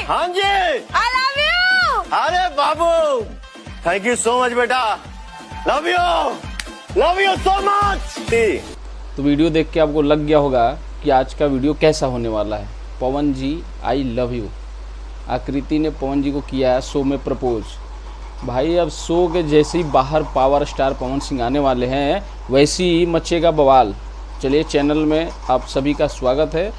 हाँ जी, I love you. अरे बाबू, thank you so much बेटा, लव यू सो मच। तो वीडियो देख के आपको लग गया होगा कि आज का वीडियो कैसा होने वाला है। पवन जी आई लव यू, आकृति ने पवन जी को किया है शो में प्रपोज। भाई अब शो के जैसे ही बाहर पावर स्टार पवन सिंह आने वाले हैं वैसे ही मचेगा बवाल। चलिए, चैनल में आप सभी का स्वागत है।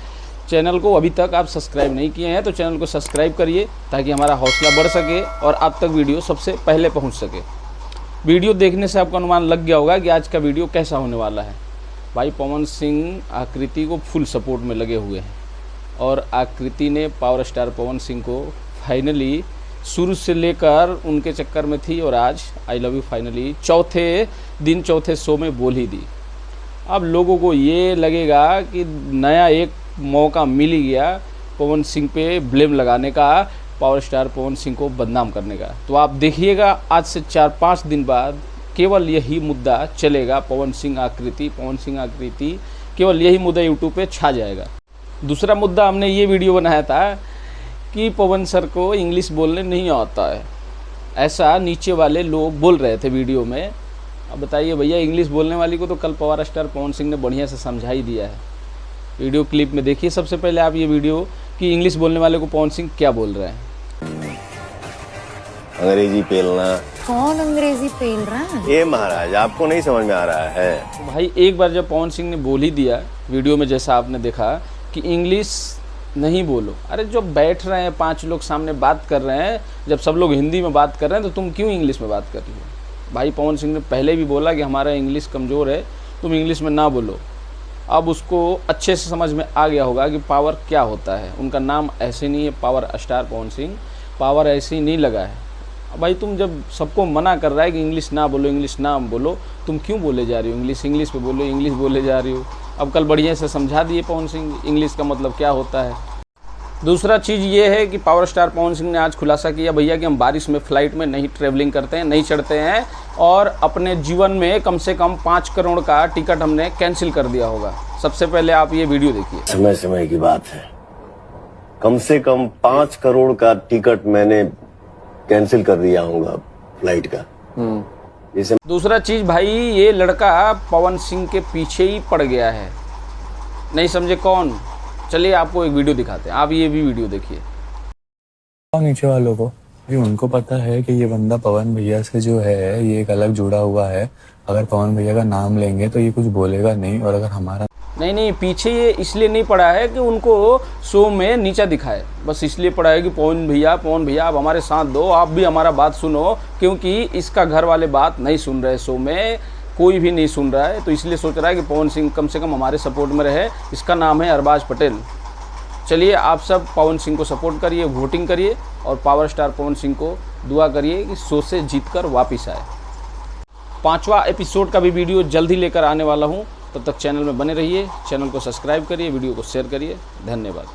चैनल को अभी तक आप सब्सक्राइब नहीं किए हैं तो चैनल को सब्सक्राइब करिए ताकि हमारा हौसला बढ़ सके और आप तक वीडियो सबसे पहले पहुंच सके। वीडियो देखने से आपको अनुमान लग गया होगा कि आज का वीडियो कैसा होने वाला है। भाई पवन सिंह आकृति को फुल सपोर्ट में लगे हुए हैं और आकृति ने पावर स्टार पवन सिंह को फाइनली शुरू से लेकर उनके चक्कर में थी और आज आई लव यू फाइनली चौथे शो में बोल ही दी। अब लोगों को ये लगेगा कि नया एक मौका मिल ही गया पवन सिंह पे ब्लेम लगाने का, पावर स्टार पवन सिंह को बदनाम करने का। तो आप देखिएगा आज से 4-5 दिन बाद केवल यही मुद्दा चलेगा, पवन सिंह आकृति केवल यही मुद्दा यूट्यूब पे छा जाएगा। दूसरा मुद्दा, हमने ये वीडियो बनाया था कि पवन सर को इंग्लिश बोलने नहीं आता है, ऐसा नीचे वाले लोग बोल रहे थे वीडियो में। अब बताइए भैया, इंग्लिश बोलने वाली को तो कल पावर स्टार पवन सिंह ने बढ़िया से समझा ही दिया है। वीडियो क्लिप में देखिए सबसे पहले आप ये वीडियो कि इंग्लिश बोलने वाले को पवन सिंह क्या बोल रहे हैं। अंग्रेजी पेलना। कौन अंग्रेजी पेल रहा है? ये महाराज आपको नहीं समझ में आ रहा है। तो भाई एक बार जब पवन सिंह ने बोल ही दिया वीडियो में, जैसा आपने देखा कि इंग्लिश नहीं बोलो, अरे जो बैठ रहे हैं 5 लोग सामने बात कर रहे हैं, जब सब लोग हिंदी में बात कर रहे हैं तो तुम क्यों इंग्लिश में बात कर रही हो? भाई पवन सिंह ने पहले भी बोला कि हमारा इंग्लिश कमज़ोर है, तुम इंग्लिश में ना बोलो। अब उसको अच्छे से समझ में आ गया होगा कि पावर क्या होता है। उनका नाम ऐसे नहीं है power star Pawan Singh, power ऐसे ही नहीं लगा है। अब भाई तुम जब सबको मना कर रहा है कि इंग्लिश ना बोलो, तुम क्यों बोले जा रही हो? इंग्लिश पे बोलो, इंग्लिश बोले जा रही हो। अब कल बढ़िया से समझा दिए पवन सिंह इंग्लिश का मतलब क्या होता है। दूसरा चीज़ ये है कि पावर स्टार पवन सिंह ने आज खुलासा किया भैया कि हम बारिश में फ़्लाइट में नहीं ट्रैवलिंग करते हैं, नहीं चढ़ते हैं और अपने जीवन में कम से कम 5 करोड़ का टिकट हमने कैंसिल कर दिया होगा। सबसे पहले आप ये वीडियो देखिए। समय की बात है, कम से कम 5 करोड़ का टिकट मैंने कैंसिल कर दिया होगा फ्लाइट का। दूसरा चीज़ भाई, ये लड़का पवन सिंह के पीछे ही पड़ गया है, नहीं समझे कौन? चलिए आपको एक वीडियो दिखाते हैं, आप ये भी वीडियो देखिए। नीचे वालों को भी उनको पता है कि ये बंदा पवन भैया से जो है ये एक अलग जुड़ा हुआ है। अगर पवन भैया का नाम लेंगे तो ये कुछ बोलेगा नहीं, और अगर हमारा नहीं, पीछे ये इसलिए नहीं पड़ा है कि उनको शो में नीचा दिखाए, बस इसलिए पड़ा है कि पवन भैया आप हमारे साथ दो, आप भी हमारा बात सुनो, क्योंकि इसका घर वाले बात नहीं सुन रहे, शो में कोई भी नहीं सुन रहा है, तो इसलिए सोच रहा है कि पवन सिंह कम से कम हमारे सपोर्ट में रहे। इसका नाम है अरबाज पटेल। चलिए आप सब पवन सिंह को सपोर्ट करिए, वोटिंग करिए और पावर स्टार पवन सिंह को दुआ करिए कि शो से जीतकर वापस आए। 5वां एपिसोड का भी वीडियो जल्द ही लेकर आने वाला हूँ, तब तक चैनल में बने रहिए, चैनल को सब्सक्राइब करिए, वीडियो को शेयर करिए। धन्यवाद।